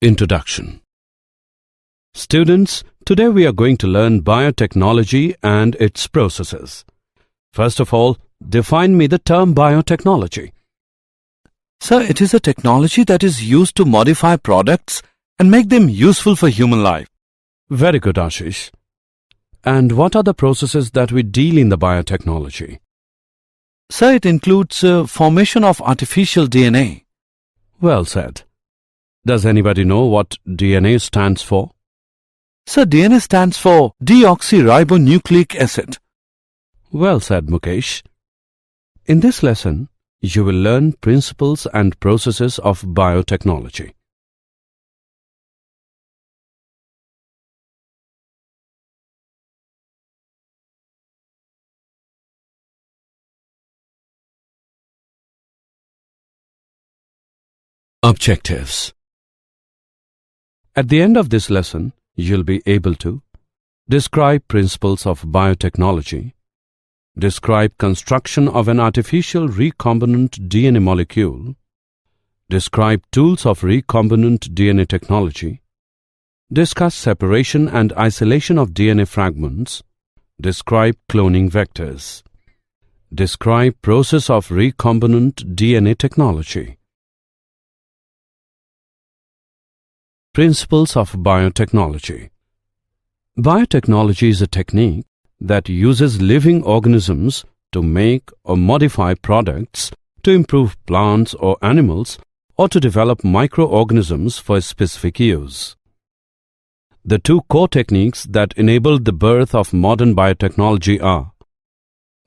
Introduction. Students, today we are going to learn biotechnology and its processes. First of all, define me the term biotechnology. Sir, it is a technology that is used to modify products and make them useful for human life. Very good, Ashish. And what are the processes that we deal in the biotechnology? Sir, it includes formation of artificial DNA. Well said. Does anybody know what DNA stands for? Sir, DNA stands for deoxyribonucleic acid. Well said, Mukesh. In this lesson, you will learn principles and processes of biotechnology. Objectives. At the end of this lesson, you'll be able to describe principles of biotechnology, describe construction of an artificial recombinant DNA molecule, describe tools of recombinant DNA technology, discuss separation and isolation of DNA fragments, describe cloning vectors, describe process of recombinant DNA technology. Principles of biotechnology. Biotechnology is a technique that uses living organisms to make or modify products to improve plants or animals or to develop microorganisms for a specific use. The two core techniques that enabled the birth of modern biotechnology are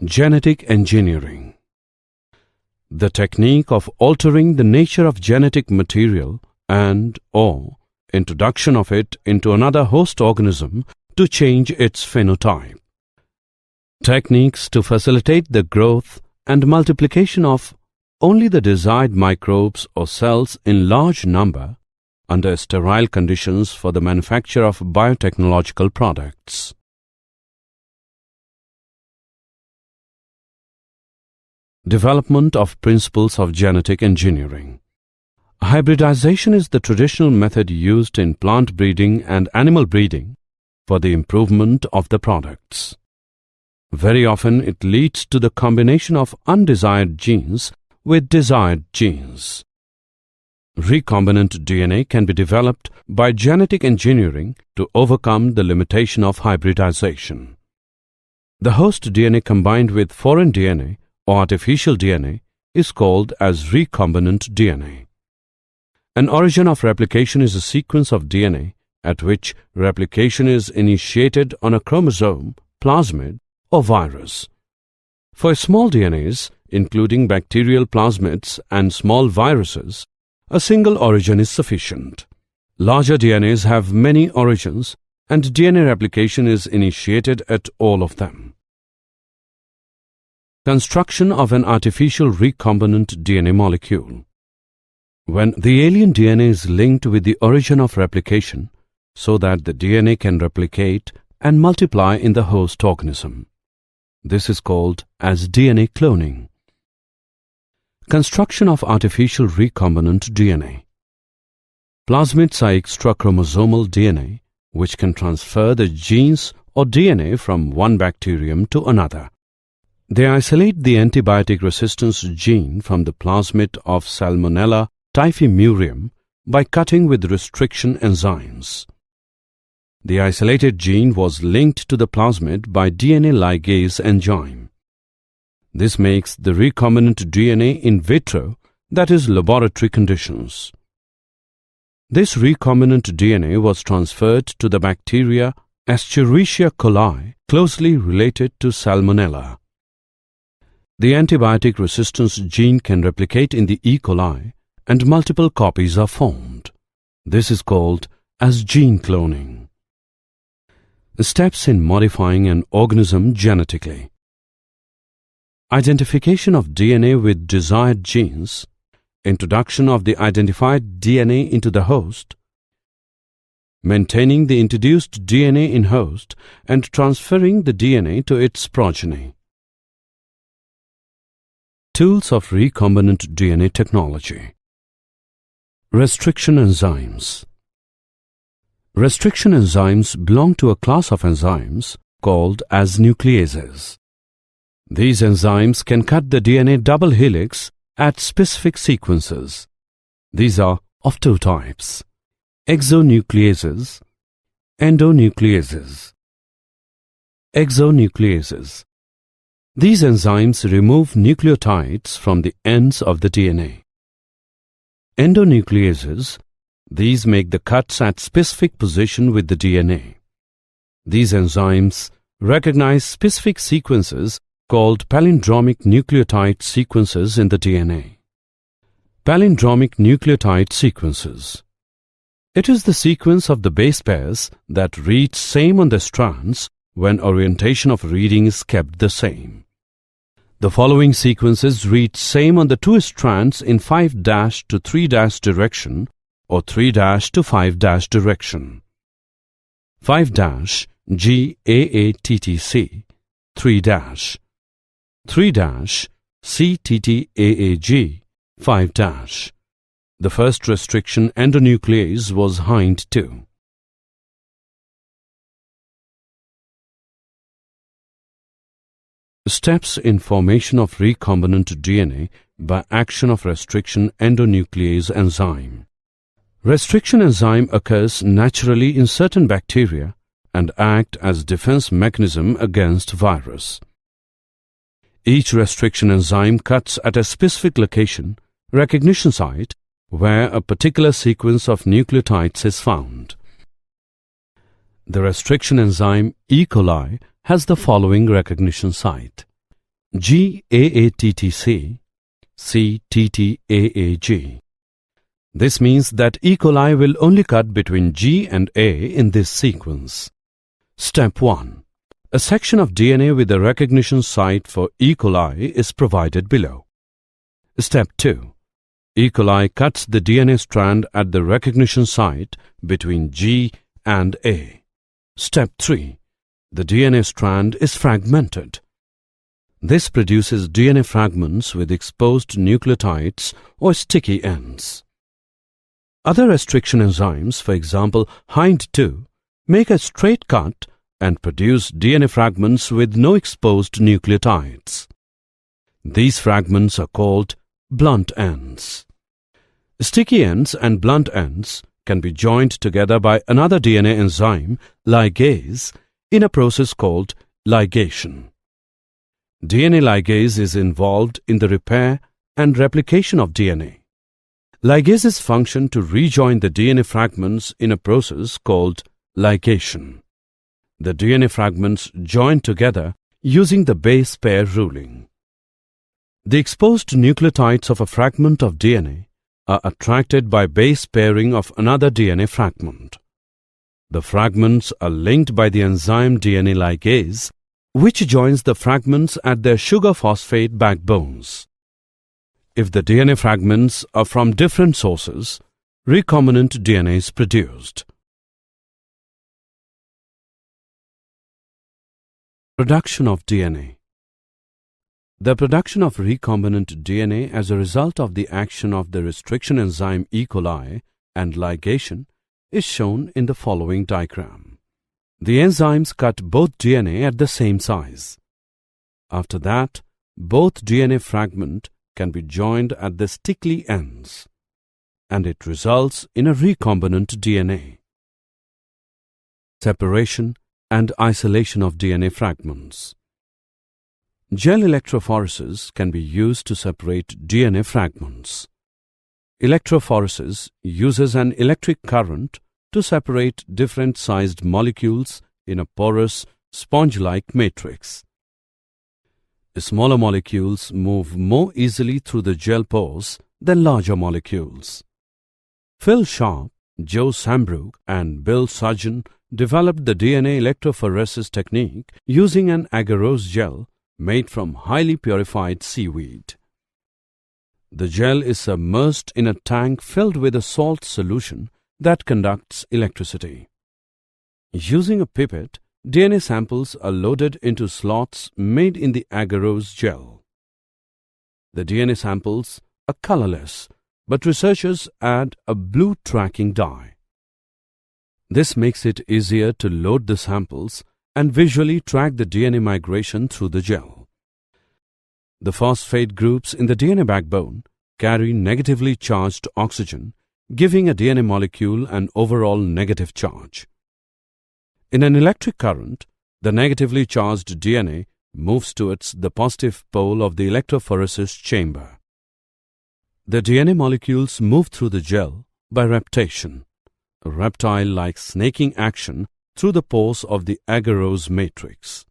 genetic engineering. The technique of altering the nature of genetic material and/or introduction of it into another host organism to change its phenotype. Techniques to facilitate the growth and multiplication of only the desired microbes or cells in large number under sterile conditions for the manufacture of biotechnological products. Development of principles of genetic engineering. Hybridization is the traditional method used in plant breeding and animal breeding for the improvement of the products. Very often it leads to the combination of undesired genes with desired genes. Recombinant DNA can be developed by genetic engineering to overcome the limitation of hybridization. The host DNA combined with foreign DNA or artificial DNA is called as recombinant DNA. An origin of replication is a sequence of DNA at which replication is initiated on a chromosome, plasmid, or virus. For small DNAs, including bacterial plasmids and small viruses, a single origin is sufficient. Larger DNAs have many origins, and DNA replication is initiated at all of them. Construction of an artificial recombinant DNA molecule. When the alien DNA is linked with the origin of replication so that the DNA can replicate and multiply in the host organism. This is called as DNA cloning. Construction of artificial recombinant DNA. Plasmids are extrachromosomal DNA which can transfer the genes or DNA from one bacterium to another. They isolate the antibiotic resistance gene from the plasmid of Salmonella typhimurium by cutting with restriction enzymes. The isolated gene was linked to the plasmid by DNA ligase enzyme. This makes the recombinant DNA in vitro, that is, laboratory conditions. This recombinant DNA was transferred to the bacteria Escherichia coli, closely related to Salmonella. The antibiotic resistance gene can replicate in the E. coli and multiple copies are formed. This is called as gene cloning. Steps in modifying an organism genetically. Identification of DNA with desired genes, introduction of the identified DNA into the host, maintaining the introduced DNA in host and transferring the DNA to its progeny. Tools of recombinant DNA technology. Restriction enzymes. Restriction enzymes belong to a class of enzymes called as nucleases. These enzymes can cut the DNA double helix at specific sequences. These are of two types: exonucleases, endonucleases. Exonucleases. These enzymes remove nucleotides from the ends of the DNA. Endonucleases. These make the cuts at specific position with the DNA. These enzymes recognize specific sequences called palindromic nucleotide sequences in the DNA. Palindromic nucleotide sequences. It is the sequence of the base pairs that read same on the strands when orientation of reading is kept the same. The following sequences read same on the two strands in 5' to 3' direction or 3' to 5' direction. 5' GAATTC, 3', 3' CTTAAG, 5'. The first restriction endonuclease was hind 2. Steps in formation of recombinant DNA by action of restriction endonuclease enzyme. Restriction enzyme occurs naturally in certain bacteria and act as defense mechanism against virus. Each restriction enzyme cuts at a specific location, recognition site, where a particular sequence of nucleotides is found. The restriction enzyme E. coli has the following recognition site: GAATTC, CTTAAG. This means that E. coli will only cut between G and A in this sequence. Step 1. A section of DNA with the recognition site for E. coli is provided below. Step 2. E. coli cuts the DNA strand at the recognition site between G and A. Step 3. The DNA strand is fragmented. This produces DNA fragments with exposed nucleotides or sticky ends. Other restriction enzymes, for example hind2, make a straight cut and produce DNA fragments with no exposed nucleotides. These fragments are called blunt ends. Sticky ends and blunt ends can be joined together by another DNA enzyme, ligase, in a process called ligation. DNA ligase is involved in the repair and replication of DNA. Ligases function to rejoin the DNA fragments in a process called ligation. The DNA fragments join together using the base pair ruling. The exposed nucleotides of a fragment of DNA are attracted by base pairing of another DNA fragment. The fragments are linked by the enzyme DNA ligase, which joins the fragments at their sugar phosphate backbones. If the DNA fragments are from different sources, recombinant DNA is produced. Production of DNA. The production of recombinant DNA as a result of the action of the restriction enzyme E. coli and ligation is shown in the following diagram. The enzymes cut both DNA at the same size. After that, both DNA fragment can be joined at the sticky ends, and it results in a recombinant DNA. Separation and isolation of DNA fragments. Gel electrophoresis can be used to separate DNA fragments. Electrophoresis uses an electric current to separate different-sized molecules in a porous, sponge-like matrix. Smaller molecules move more easily through the gel pores than larger molecules. Phil Sharp, Joe Sambrook, and Bill Sugden developed the DNA electrophoresis technique using an agarose gel made from highly purified seaweed. The gel is submerged in a tank filled with a salt solution that conducts electricity. Using a pipette, DNA samples are loaded into slots made in the agarose gel. The DNA samples are colorless, but researchers add a blue tracking dye. This makes it easier to load the samples and visually track the DNA migration through the gel. The phosphate groups in the DNA backbone carry negatively charged oxygen, giving a DNA molecule an overall negative charge. In an electric current, the negatively charged DNA moves towards the positive pole of the electrophoresis chamber. The DNA molecules move through the gel by reptation, a reptile-like snaking action through the pores of the agarose matrix.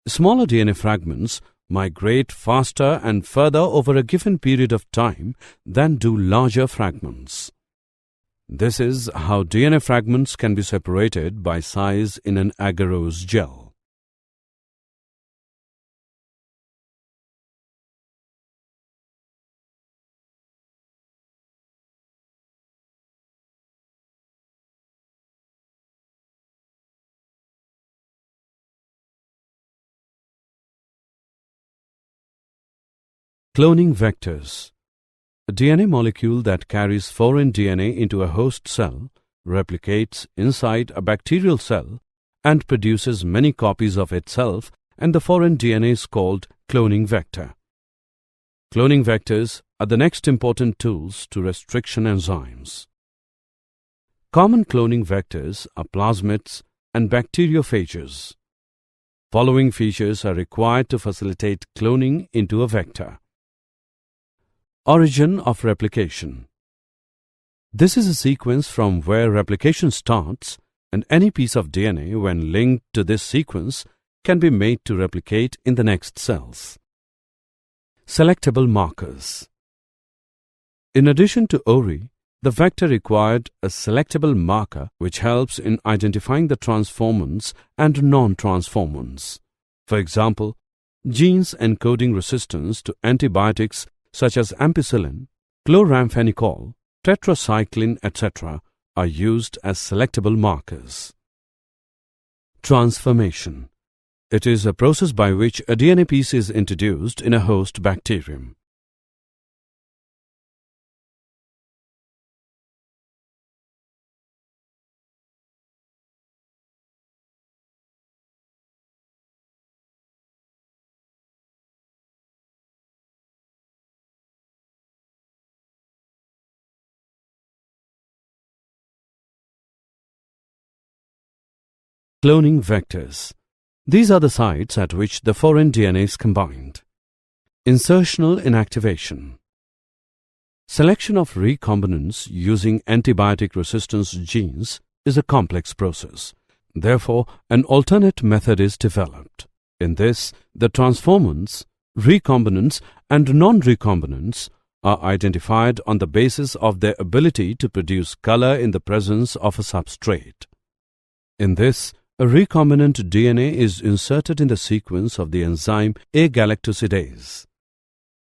Smaller DNA fragments migrate faster and further over a given period of time than do larger fragments. This is how DNA fragments can be separated by size in an agarose gel. Cloning vectors. A DNA molecule that carries foreign DNA into a host cell replicates inside a bacterial cell and produces many copies of itself, and the foreign DNA is called cloning vector. Cloning vectors are the next important tools to restriction enzymes. Common cloning vectors are plasmids and bacteriophages. Following features are required to facilitate cloning into a vector. Origin of replication. This is a sequence from where replication starts, and any piece of DNA, when linked to this sequence, can be made to replicate in the next cells. Selectable markers. In addition to ORI, the vector required a selectable marker which helps in identifying the transformants and non-transformants. For example, genes encoding resistance to antibiotics such as ampicillin, chloramphenicol, tetracycline, etc. are used as selectable markers. Transformation. It is a process by which a DNA piece is introduced in a host bacterium. Cloning vectors. These are the sites at which the foreign DNA is combined. Insertional inactivation. Selection of recombinants using antibiotic resistance genes is a complex process. Therefore, an alternate method is developed. In this, the transformants, recombinants, and non-recombinants are identified on the basis of their ability to produce color in the presence of a substrate. In this, a recombinant DNA is inserted in the sequence of the enzyme A-galactosidase.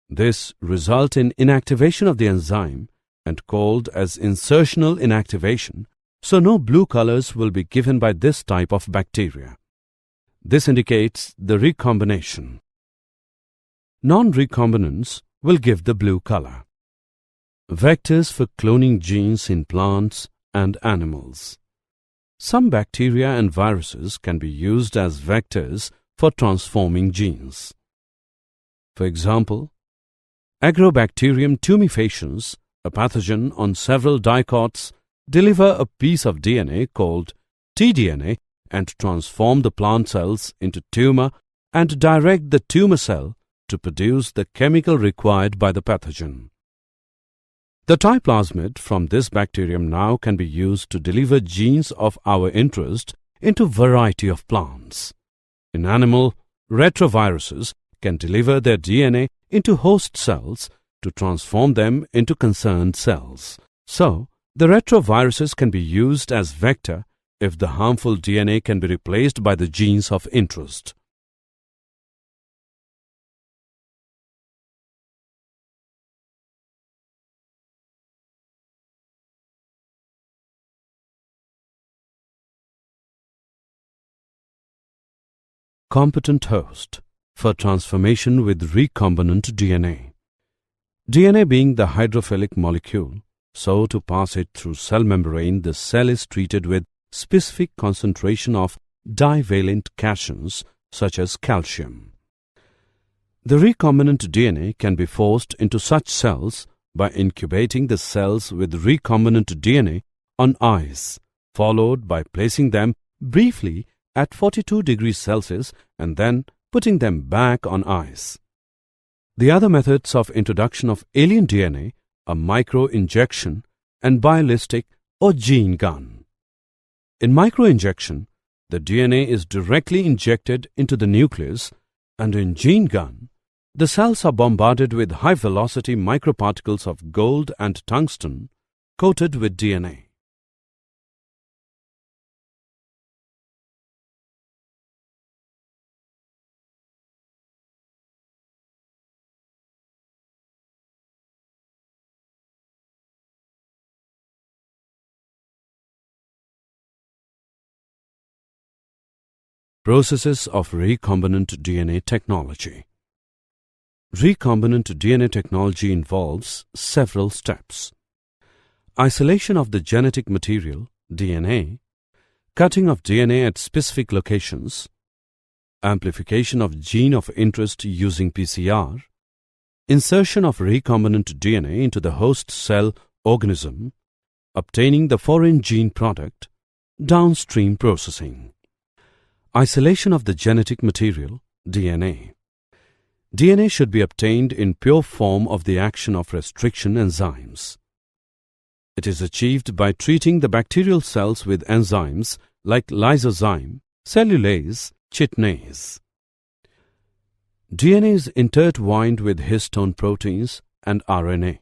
This results in inactivation of the enzyme and called as insertional inactivation, so no blue colors will be given by this type of bacteria. This indicates the recombination. Non-recombinants will give the blue color. Vectors for cloning genes in plants and animals. Some bacteria and viruses can be used as vectors for transforming genes. For example, Agrobacterium tumefaciens, a pathogen on several dicots, deliver a piece of DNA called tDNA and transform the plant cells into tumor and direct the tumor cell to produce the chemical required by the pathogen. The plasmid from this bacterium now can be used to deliver genes of our interest into variety of plants. In animal, retroviruses can deliver their DNA into host cells to transform them into concerned cells. So, the retroviruses can be used as vector if the harmful DNA can be replaced by the genes of interest. Competent host for transformation with recombinant DNA. DNA being the hydrophilic molecule, So to pass it through cell membrane, the cell is treated with specific concentration of divalent cations such as calcium. The recombinant DNA can be forced into such cells by incubating the cells with recombinant DNA on ice, followed by placing them briefly at 42 degrees Celsius and then putting them back on ice. The other methods of introduction of alien DNA are microinjection and ballistic or gene gun. In microinjection, the DNA is directly injected into the nucleus, and in gene gun, the cells are bombarded with high-velocity microparticles of gold and tungsten coated with DNA. Processes of recombinant DNA technology. Recombinant DNA technology involves several steps: isolation of the genetic material, DNA, cutting of DNA at specific locations, amplification of gene of interest using PCR, insertion of recombinant DNA into the host cell organism, obtaining the foreign gene product, downstream processing. Isolation of the genetic material, DNA. DNA should be obtained in pure form of the action of restriction enzymes. It is achieved by treating the bacterial cells with enzymes like lysozyme, cellulase, chitinase. DNA is intertwined with histone proteins and RNA.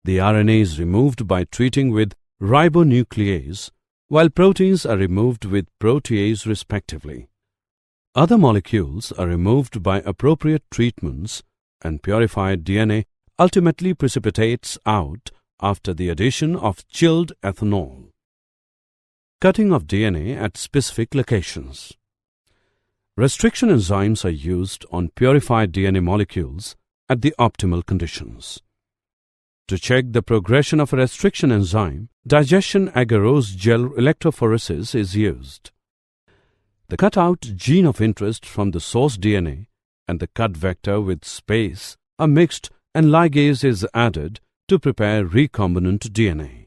The RNA is removed by treating with ribonuclease, while proteins are removed with protease respectively. Other molecules are removed by appropriate treatments, and purified DNA ultimately precipitates out after the addition of chilled ethanol. Cutting of DNA at specific locations. Restriction enzymes are used on purified DNA molecules at the optimal conditions. To check the progression of a restriction enzyme, digestion agarose gel electrophoresis is used. The cut-out gene of interest from the source DNA and the cut vector with space are mixed and ligase is added to prepare recombinant DNA.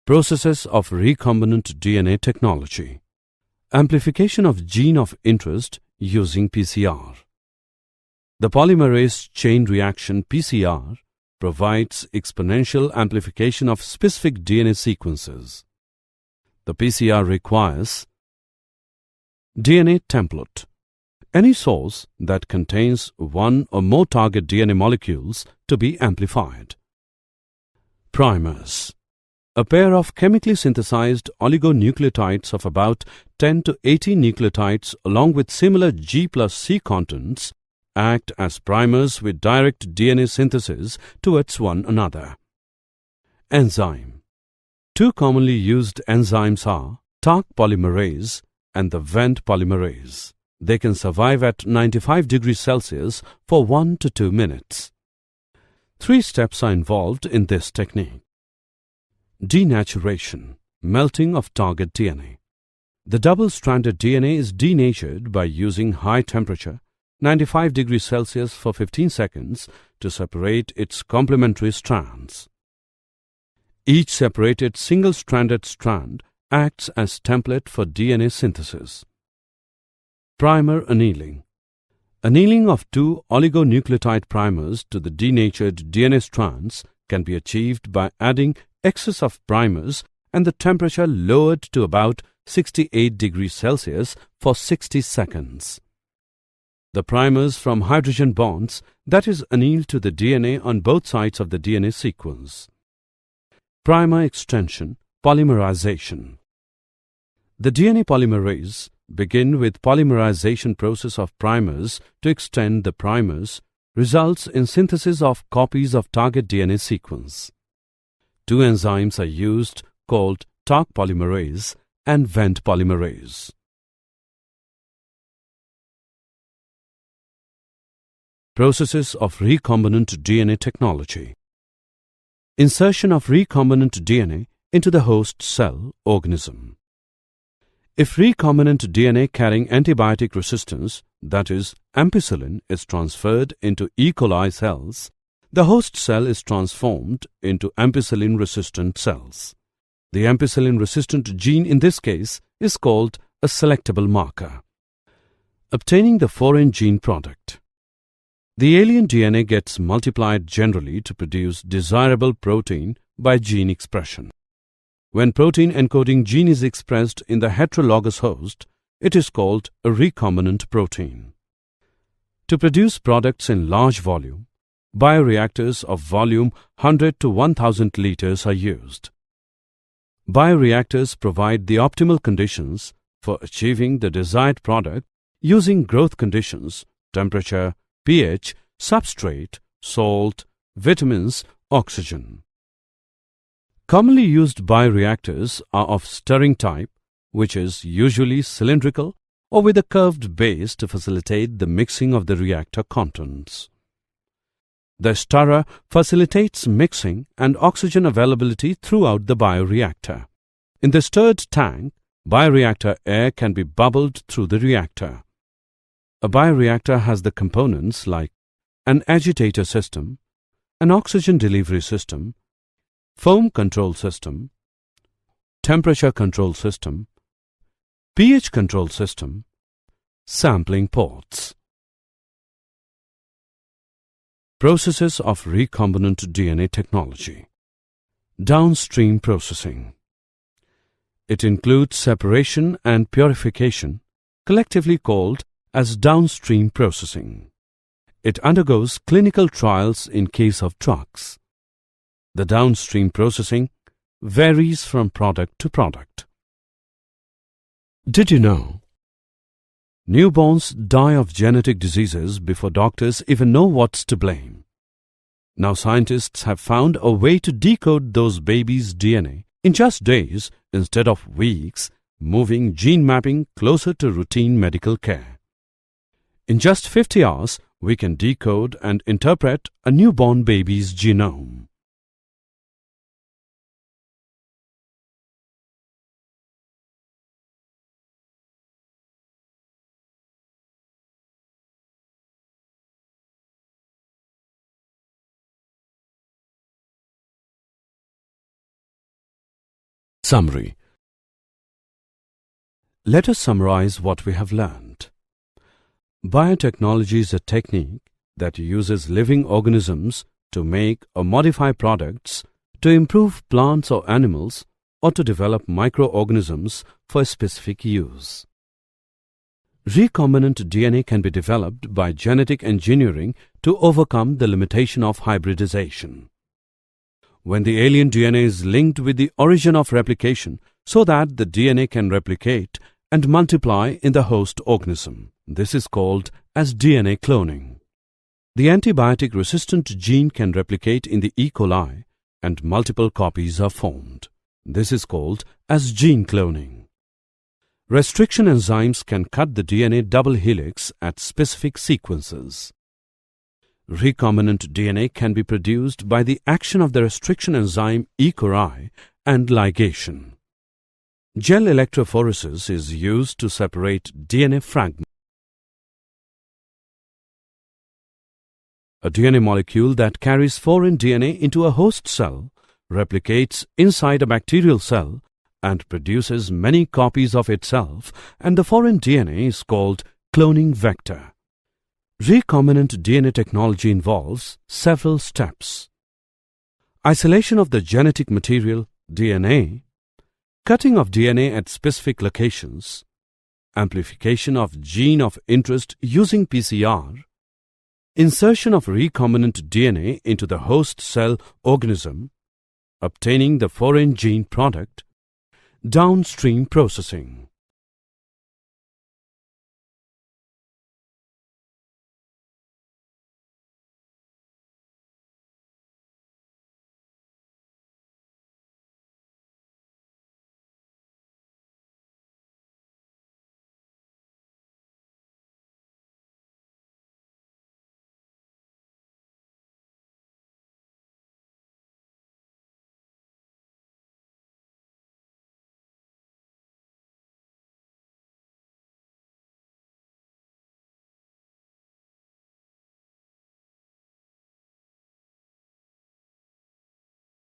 Processes of recombinant DNA technology. Amplification of gene of interest using PCR. The polymerase chain reaction PCR provides exponential amplification of specific DNA sequences. The PCR requires DNA template, any source that contains one or more target DNA molecules to be amplified. Primers, a pair of chemically synthesized oligonucleotides of about 10 to 18 nucleotides along with similar G plus C contents act as primers with direct DNA synthesis towards one another. Enzyme. Two commonly used enzymes are Taq polymerase and the Vent polymerase. They can survive at 95 degrees Celsius for 1 to 2 minutes. 3 steps are involved in this technique. Denaturation, melting of target DNA. The double-stranded DNA is denatured by using high temperature, 95 degrees Celsius for 15 seconds to separate its complementary strands. Each separated single-stranded strand acts as template for DNA synthesis. Primer annealing. Annealing of 2 oligonucleotide primers to the denatured DNA strands can be achieved by adding excess of primers and the temperature lowered to about 68 degrees Celsius for 60 seconds. The primers from hydrogen bonds that is annealed to the DNA on both sides of the DNA sequence. Primer extension, polymerization. The DNA polymerase begin with polymerization process of primers to extend the primers results in synthesis of copies of target DNA sequence. Two enzymes are used called Taq polymerase and Vent polymerase. Processes of recombinant DNA technology. Insertion of recombinant DNA into the host cell organism. If recombinant DNA carrying antibiotic resistance, that is, ampicillin, is transferred into E. coli cells, the host cell is transformed into ampicillin-resistant cells. The ampicillin-resistant gene in this case is called a selectable marker. Obtaining the foreign gene product. The alien DNA gets multiplied generally to produce desirable protein by gene expression. When protein encoding gene is expressed in the heterologous host, it is called a recombinant protein. To produce products in large volume, bioreactors of volume 100 to 1000 liters are used. Bioreactors provide the optimal conditions for achieving the desired product using growth conditions, temperature, pH, substrate, salt, vitamins, oxygen. Commonly used bioreactors are of stirring type, which is usually cylindrical or with a curved base to facilitate the mixing of the reactor contents. The stirrer facilitates mixing and oxygen availability throughout the bioreactor. In the stirred tank, bioreactor air can be bubbled through the reactor. A bioreactor has the components like an agitator system, an oxygen delivery system, foam control system, temperature control system, pH control system, sampling ports. Processes of recombinant DNA technology. Downstream processing. It includes separation and purification, collectively called as downstream processing. It undergoes clinical trials in case of drugs. The downstream processing varies from product to product. Did you know? Newborns die of genetic diseases before doctors even know what's to blame. Now scientists have found a way to decode those babies' DNA in just days instead of weeks, moving gene mapping closer to routine medical care. In just 50 hours, we can decode and interpret a newborn baby's genome. Summary. Let us summarize what we have learned. Biotechnology is a technique that uses living organisms to make or modify products to improve plants or animals or to develop microorganisms for specific use. Recombinant DNA can be developed by genetic engineering to overcome the limitation of hybridization. When the alien DNA is linked with the origin of replication so that the DNA can replicate and multiply in the host organism. This is called as DNA cloning. The antibiotic-resistant gene can replicate in the E. coli and multiple copies are formed. This is called as gene cloning. Restriction enzymes can cut the DNA double helix at specific sequences. Recombinant DNA can be produced by the action of the restriction enzyme E. coli and ligation. Gel electrophoresis is used to separate DNA fragments. A DNA molecule that carries foreign DNA into a host cell replicates inside a bacterial cell and produces many copies of itself, and the foreign DNA is called cloning vector. Recombinant DNA technology involves several steps: isolation of the genetic material, DNA, cutting of DNA at specific locations, amplification of gene of interest using PCR, insertion of recombinant DNA into the host cell organism, obtaining the foreign gene product, downstream processing.